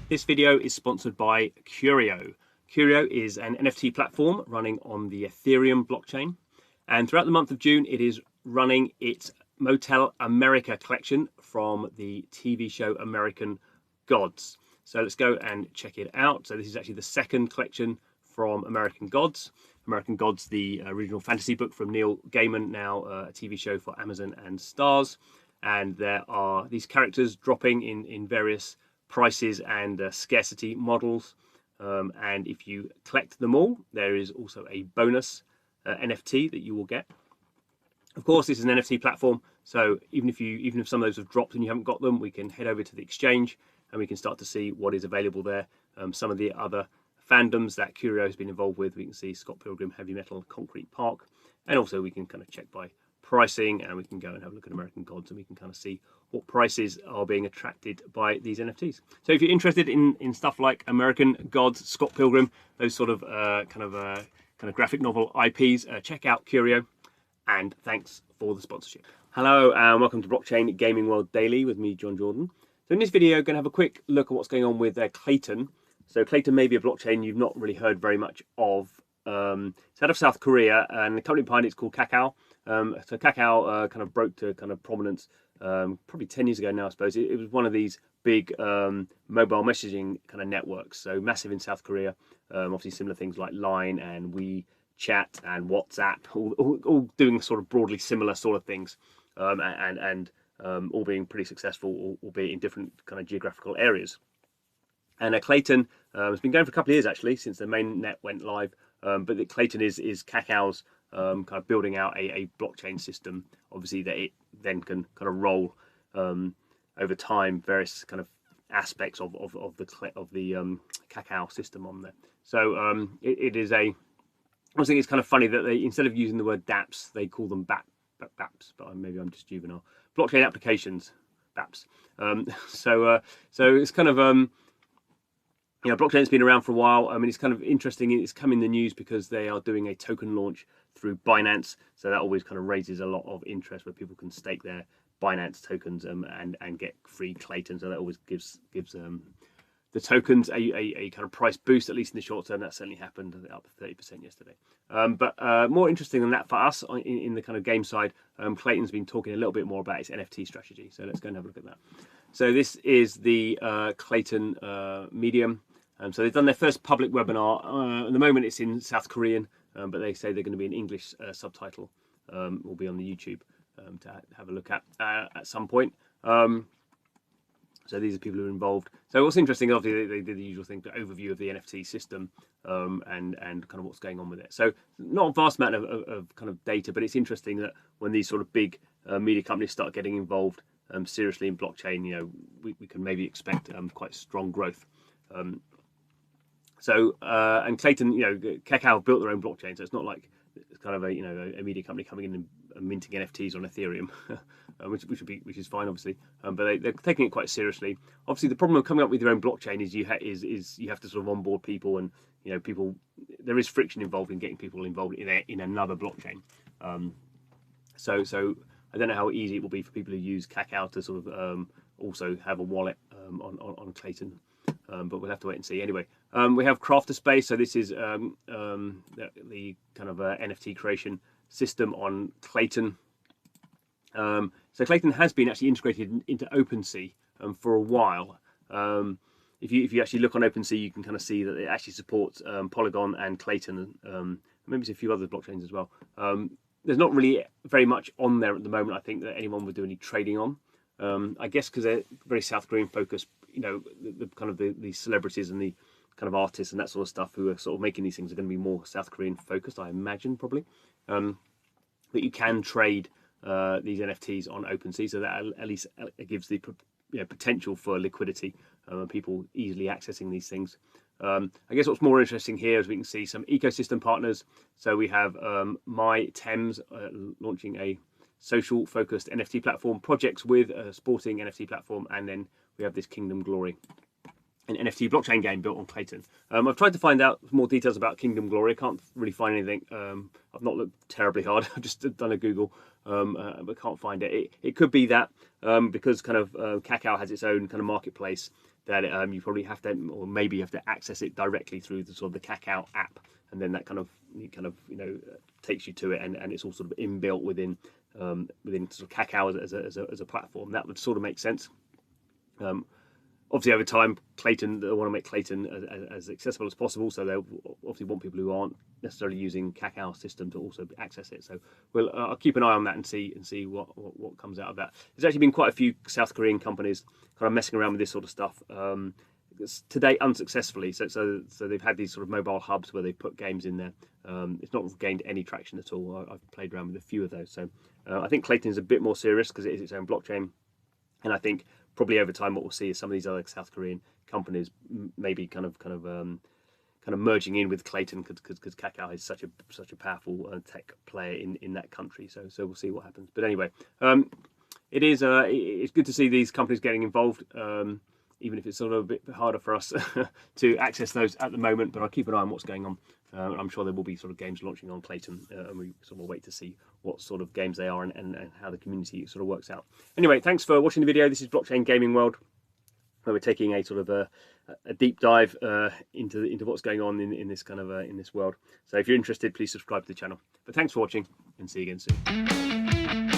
This video is sponsored by Curio. Curio is an NFT platform running on the Ethereum blockchain. And throughout the month of June, it is running its Motel America collection from the TV show American Gods. So let's go and check it out. So this is actually the second collection from American Gods. American Gods, the original fantasy book from Neil Gaiman, now a TV show for Amazon and Starz. And there are these characters dropping in various prices and scarcity models. And if you collect them all, there is also a bonus NFT that you will get. Of course, this is an NFT platform, so even if some of those have dropped and you haven't got them, we can head over to the exchange and we can start to see what is available there. Some of the other fandoms that Curio has been involved with, we can see Scott Pilgrim, Heavy Metal, Concrete Park, and also we can kind of check by pricing, and we can go and have a look at American Gods and we can kind of see what prices are being attracted by these NFTs. So if you're interested in stuff like American Gods, Scott Pilgrim, those sort of kind of graphic novel IPs, check out Curio, and thanks for the sponsorship. Hello and welcome to Blockchain Gaming World Daily with me, John Jordan. So in this video, I'm going to have a quick look at what's going on with KLATYN. So KLATYN may be a blockchain you've not really heard very much of. It's out of South Korea, and the company behind it is called Kakao. So Kakao kind of broke to kind of prominence probably 10 years ago now, I suppose. It was one of these big mobile messaging kind of networks, so massive in South Korea. Obviously similar things like Line and WeChat and WhatsApp, all doing sort of broadly similar sort of things, and all being pretty successful, albeit in different kind of geographical areas. And KLATYN has been going for a couple of years actually, since the main net went live. But the KLATYN is Kakao's kind of building out a blockchain system, obviously, that it then can kind of roll over time various kind of aspects of the Kakao system on there. So it is I think it's kind of funny that they, instead of using the word dApps, they call them BAPs, but maybe I'm just juvenile. Blockchain applications, BAPs. So it's kind of blockchain's been around for a while. I mean, it's kind of interesting. It's come in the news because they are doing a token launch through Binance. So that always kind of raises a lot of interest where people can stake their Binance tokens and get free KLATYN. So that always gives the tokens a kind of price boost, at least in the short term. That certainly happened, up 30% yesterday. But more interesting than that for us in the kind of game side, KLATYN's been talking a little bit more about its NFT strategy. So let's go and have a look at that. So this is the KLATYN Medium. So they've done their first public webinar. At the moment it's in South Korean, but they say they're going to be an English subtitle. Will be on the YouTube to have a look at some point. So these are people who are involved. So what's interesting, obviously, they did the usual thing, the overview of the NFT system and kind of what's going on with it. So not a vast amount of kind of data, but it's interesting that when these sort of big media companies start getting involved seriously in blockchain, we can maybe expect quite strong growth. And KLATYN, Kakao built their own blockchain, so it's not like it's kind of a media company coming in and minting NFTs on Ethereum, which is fine, obviously. But they're taking it quite seriously. Obviously, the problem of coming up with your own blockchain is you have to sort of onboard people, and people, there is friction involved in getting people involved in another blockchain. So I don't know how easy it will be for people who use Kakao to sort of also have a wallet on KLATYN. But we'll have to wait and see. Anyway, we have Crafter Space. So this is the kind of NFT creation system on KLATYN. So KLATYN has been actually integrated into OpenSea for a while. If you actually look on OpenSea, you can kind of see that it actually supports Polygon and KLATYN. Maybe it's a few other blockchains as well. There's not really very much on there at the moment, I think, that anyone would do any trading on. I guess because they're very South Korean focused, the kind of the celebrities and the kind of artists and that sort of stuff who are sort of making these things are going to be more South Korean focused, I imagine, probably. But you can trade these NFTs on OpenSea, so that at least gives the potential for liquidity and people easily accessing these things. I guess what's more interesting here is we can see some ecosystem partners. So we have MyThames launching a social focused NFT platform, projects with a sporting NFT platform, and then we have this Kingdom Glory, an NFT blockchain game built on KLATYN. I've tried to find out more details about Kingdom Glory. I can't really find anything. I've not looked terribly hard. I've just done a Google. but can't find it. It could be that because kind of Kakao has its own kind of marketplace, that you probably have to, or maybe you have to access it directly through the sort of the Kakao app, and then that kind of takes you to it, and it's all sort of inbuilt within sort of Kakao as a platform. That would sort of make sense. Obviously, over time, KLATYN, they want to make KLATYN as accessible as possible, so they obviously want people who aren't necessarily using Kakao system to also access it. So I'll keep an eye on that and see what comes out of that. There's actually been quite a few South Korean companies kind of messing around with this sort of stuff. To date, unsuccessfully. So they've had these sort of mobile hubs where they put games in there. It's not gained any traction at all. I've played around with a few of those. So I think KLATYN is a bit more serious because it is its own blockchain, and I think probably over time what we'll see is some of these other South Korean companies maybe kind of merging in with KLATYN, because Kakao is such a powerful tech player in that country. So we'll see what happens. But anyway, it's good to see these companies getting involved, even if it's sort of a bit harder for us to access those at the moment. But I'll keep an eye on what's going on. I'm sure there will be sort of games launching on KLATYN, and we sort of wait to see what sort of games they are and how the community sort of works out. Anyway, thanks for watching the video. This is Blockchain Gaming World, where we're taking a sort of a deep dive into what's going on in this kind of in this world. So if you're interested, please subscribe to the channel. But thanks for watching, and see you again soon.